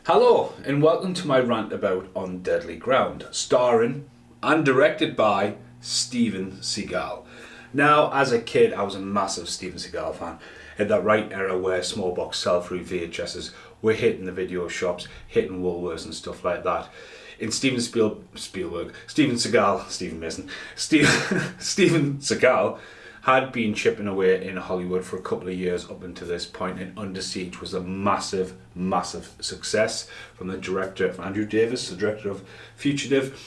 Hello and welcome to my rant about On Deadly Ground, starring and directed by Steven Seagal. Now, as a kid, I was a massive Steven Seagal fan. In that right era where small box sell-through VHSs were hitting the video shops, hitting Woolworths and stuff like that. In Steven Seagal had been chipping away in Hollywood for a couple of years up until this point, and Under Siege was a massive success from the director, from Andrew Davis, the director of Fugitive.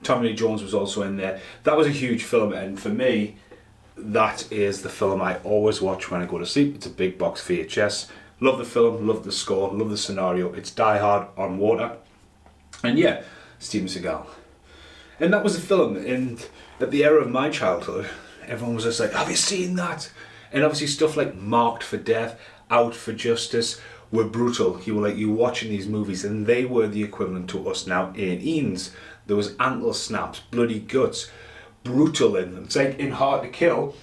Tommy Lee Jones was also in there. That was a huge film, and for me, that is the film I always watch when I go to sleep. It's a big box VHS. Love the film, love the score, love the scenario. It's Die Hard on water. And yeah, Steven Seagal. And that was a film, and at the era of my childhood, everyone was just like, have you seen that? And obviously stuff like Marked for Death, Out for Justice were brutal. You were like, you were watching these movies and they were the equivalent to us now A&Es. There was antler snaps, bloody guts, brutal in them. It's like in Hard to Kill,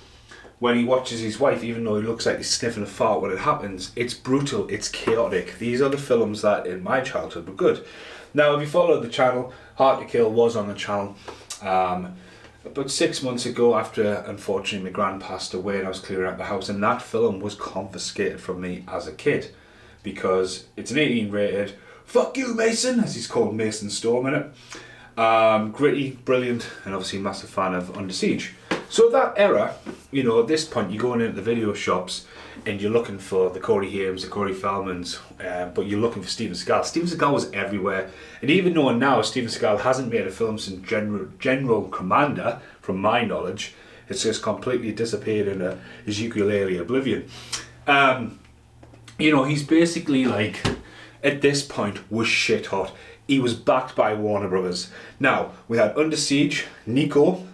when he watches his wife, even though he looks like he's sniffing a fart when it happens, it's brutal, it's chaotic. These are the films that in my childhood were good. Now, if you follow the channel, Hard to Kill was on the channel. About 6 months ago, after unfortunately my gran passed away and I was clearing out the house, and that film was confiscated from me as a kid because it's an 18 rated, fuck you Mason, as he's called Mason Storm in it. Gritty, brilliant, and obviously a massive fan of Under Siege. So at that era, you know, at this point you're going into the video shops and you're looking for the Corey Haim's, the Corey Feldmans, but you're looking for Steven Seagal. Steven Seagal was everywhere, and even though now Steven Seagal hasn't made a film since General Commander, from my knowledge, it's just completely disappeared in his ukulele oblivion. You know, he's basically like, at this point, was shit hot. He was backed by Warner Brothers. Now, we had Under Siege, Nico,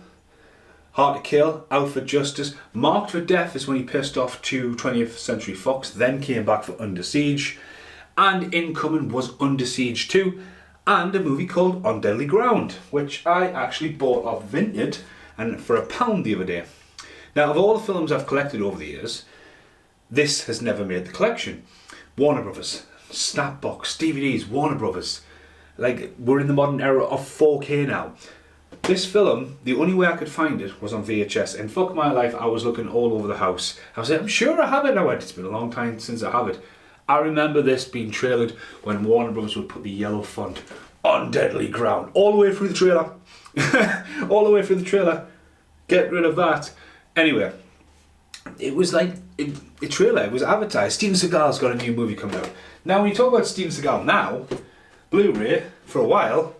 Hard to Kill, Out for Justice. Marked for Death is when he pissed off to 20th Century Fox, then came back for Under Siege. And incoming was Under Siege 2 and a movie called On Deadly Ground, which I actually bought off Vinted and for £1 the other day. Now, of all the films I've collected over the years, this has never made the collection. Warner Brothers, Snapbox, DVDs, Warner Brothers. Like, we're in the modern era of 4K now. This film, the only way I could find it was on VHS, and fuck my life, I was looking all over the house. I was like, I'm sure I have it. And I went, it's been a long time since I have it. I remember this being trailered when Warner Bros. Would put the yellow font on Deadly Ground all the way through the trailer. All the way through the trailer. Get rid of that. Anyway, it was like a trailer. It was advertised. Steven Seagal's got a new movie coming out. Now, when you talk about Steven Seagal now, Blu-ray, for a while,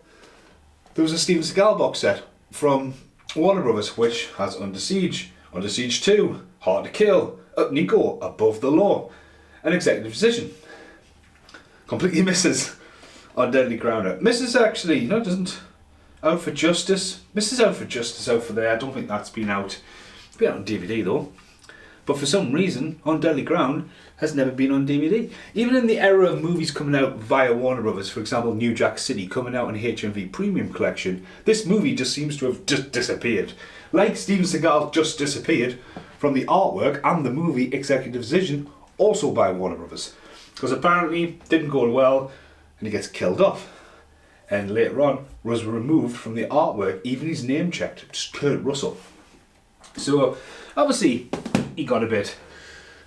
there was a Steven Seagal box set from Warner Brothers, which has Under Siege, Under Siege 2, Hard to Kill, Nico, Above the Law, an executive decision. Completely misses On Deadly Ground. Misses actually, you know, doesn't. Out for Justice. Misses Out for Justice out for there. I don't think that's been out. It's been out on DVD though. But for some reason, On Deadly Ground has never been on DVD. Even in the era of movies coming out via Warner Brothers, for example, New Jack City coming out in HMV Premium Collection, this movie just seems to have just disappeared. Like Steven Seagal just disappeared from the artwork and the movie Executive Decision, also by Warner Brothers. Because apparently didn't go well and he gets killed off. And later on was removed from the artwork, even his name checked, just Kurt Russell. So obviously he got a bit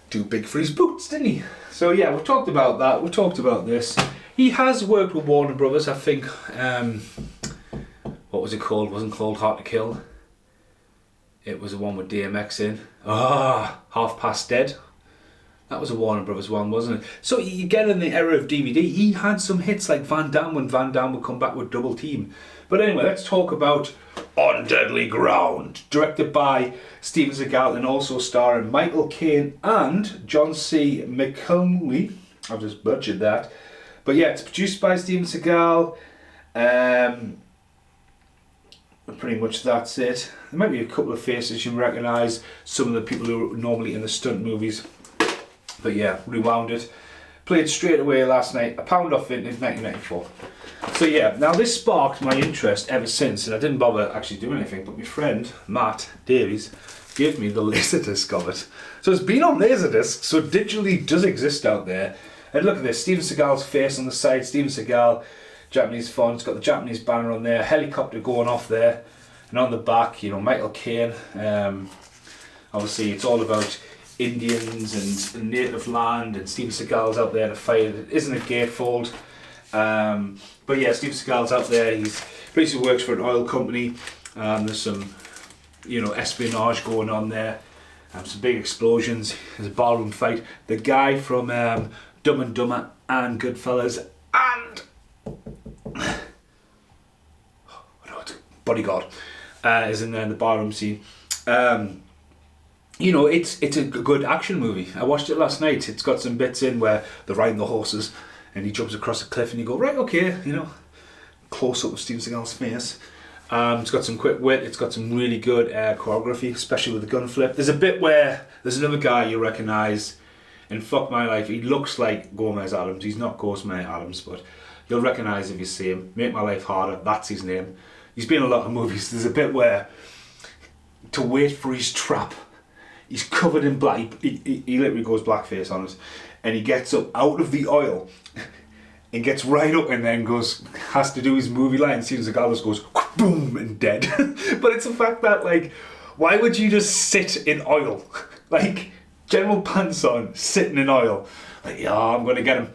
too big for his boots, didn't he? So yeah, we've talked about that, we've talked about this. He has worked with Warner Brothers, I think, what was it called? It wasn't called Hard to Kill. It was the one with DMX in. Half Past Dead. That was a Warner Brothers one, wasn't it? So you get in the era of DVD, he had some hits like Van Damme when Van Damme would come back with Double Team. But anyway, let's talk about On Deadly Ground, directed by Steven Seagal and also starring Michael Caine and John C. McConaughey. I've just butchered that. But yeah, it's produced by Steven Seagal. Pretty much that's it. There might be a couple of faces you recognise, some of the people who are normally in the stunt movies. But yeah, rewound it. Played straight away last night, £1 off Vintage, 1994. So yeah, now this sparked my interest ever since, and I didn't bother actually doing anything, but my friend, Matt Davies, gave me the Laserdisc of it. So it's been on Laserdisc, so digitally does exist out there. And look at this, Steven Seagal's face on the side. Steven Seagal, Japanese font. It's got the Japanese banner on there. Helicopter going off there, and on the back, you know, Michael Caine. Obviously, it's all about Indians and native land, and Steven Seagal's out there to fight it. Isn't it gatefold? But yeah, Steven Seagal's out there. He's basically works for an oil company. There's some, you know, espionage going on there. Some big explosions. There's a ballroom fight. The guy from Dumb and Dumber and Goodfellas and Bodyguard is in there in the ballroom scene. You know, it's a good action movie. I watched it last night. It's got some bits in where they're riding the horses and he jumps across a cliff and you go, right, okay, you know, close up of Steven Seagal's face. It's got some quick wit. It's got some really good choreography, especially with the gun flip. There's a bit where there's another guy you recognise in Fuck My Life. He looks like Gomez Adams. He's not Gomez Adams, but you'll recognise if you see him. Make My Life Harder, that's his name. He's been in a lot of movies. There's a bit where, to wait for his trap, he's covered in black. He literally goes blackface on it, and he gets up out of the oil and gets right up and then has to do his movie line. Steven Seagal just goes boom and dead. But it's the fact that, like, why would you just sit in oil? Like, general pants on, sitting in oil. Like, yeah, I'm gonna get him.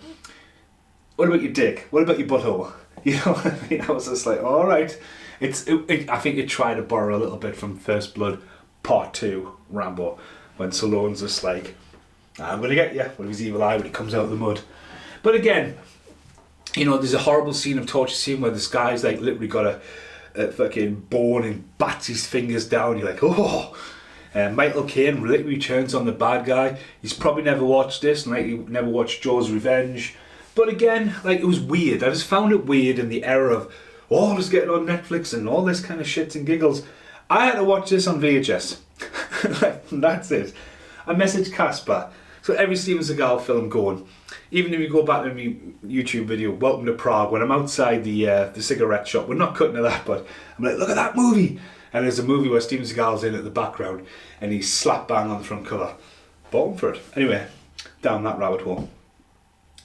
What about your dick? What about your butthole? You know what I mean? I was just like, all right. I think it tried to borrow a little bit from First Blood Part 2, Rambo, when Stallone's just like, I'm gonna get you, with his evil eye when he comes out of the mud. But again, you know, there's a horrible scene of torture scene where this guy's like literally got a fucking bone and bats his fingers down. You're like, oh. Michael Caine literally turns on the bad guy. He's probably never watched this, and like he never watched Jaws Revenge. But again, like, it was weird. I just found it weird in the era of, oh, it's getting on Netflix and all this kind of shits and giggles. I had to watch this on VHS. Like, that's it. I messaged Casper. So every Steven Seagal film going, even if you go back to my YouTube video, Welcome to Prague, when I'm outside the cigarette shop, we're not cutting to that, but I'm like, look at that movie. And there's a movie where Steven Seagal's in at the background and he's slap bang on the front cover. Bottom for it. Anyway, down that rabbit hole.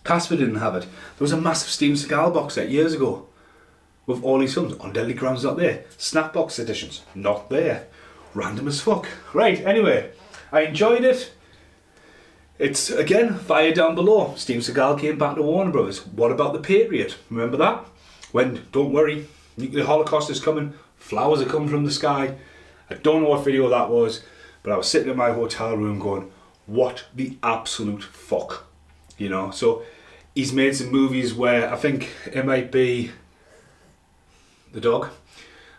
Casper didn't have it. There was a massive Steven Seagal box set years ago with all his films. On Deadly Grounds, not there. Snapbox editions, not there. Random as fuck. Right, anyway, I enjoyed it. It's, again, fire down below. Steven Seagal came back to Warner Brothers. What about The Patriot? Remember that? When, don't worry, nuclear holocaust is coming, flowers are coming from the sky. I don't know what video that was, but I was sitting in my hotel room going, what the absolute fuck? You know, so he's made some movies where I think it might be The Dog,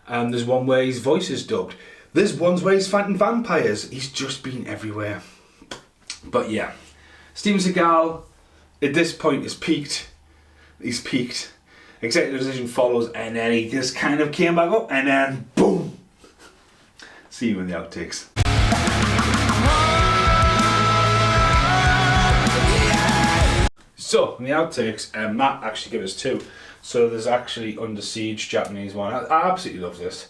and there's one where his voice is dubbed. There's ones where he's fighting vampires. He's just been everywhere. But yeah, Steven Seagal at this point is peaked. He's peaked. Executive decision follows, and then he just kind of came back up, and then boom. See you in the outtakes. So in the outtakes, Matt actually gave us 2. So there's actually Under Siege Japanese one. I absolutely love this.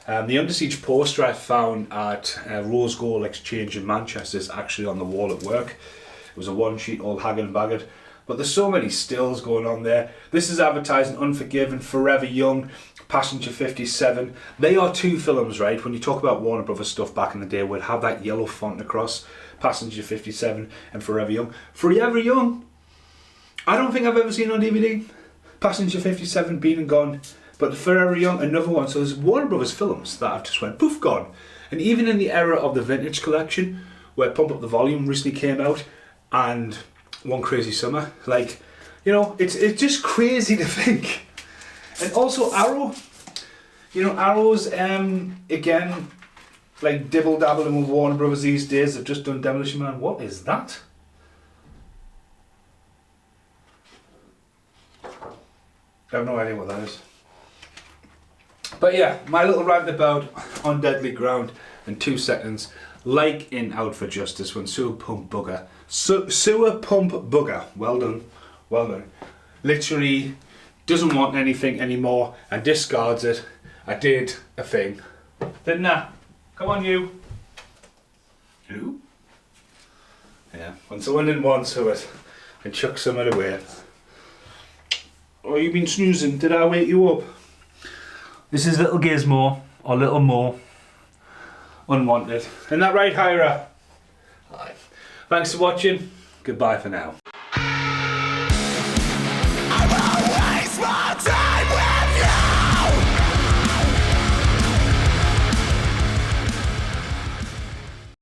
The Under Siege poster I found at Rose Gold Exchange in Manchester is actually on the wall at work. It was a one sheet all haggard and bagged. But there's so many stills going on there. This is advertising Unforgiven, Forever Young, Passenger 57. They are 2 films, right? When you talk about Warner Brothers stuff back in the day, we'd have that yellow font across Passenger 57 and Forever Young. Forever Young, I don't think I've ever seen on DVD. Passenger 57, Been and Gone. But Forever Young, another one. So there's Warner Brothers films that have just went poof, gone. And even in the era of the vintage collection, where Pump Up the Volume recently came out, and One Crazy Summer, like, you know, it's just crazy to think. And also Arrow, you know, Arrow's again, like, dibble dabbling with Warner Brothers these days. They've just done Demolition Man. What is that? I have no idea what that is. But yeah, my little rant about On Deadly Ground in 2 seconds. Like in Out for Justice when Sewer Pump Bugger, well done, well done, literally doesn't want anything anymore and discards it. I did a thing, didn't I? Come on, you. Who? Yeah, when someone didn't want to it, and chuck some of it away. Oh, you've been snoozing. Did I wake you up? This is little Gizmo, or little Mo. Unwanted. Isn't that right, Hyra? Thanks for watching. Goodbye for now.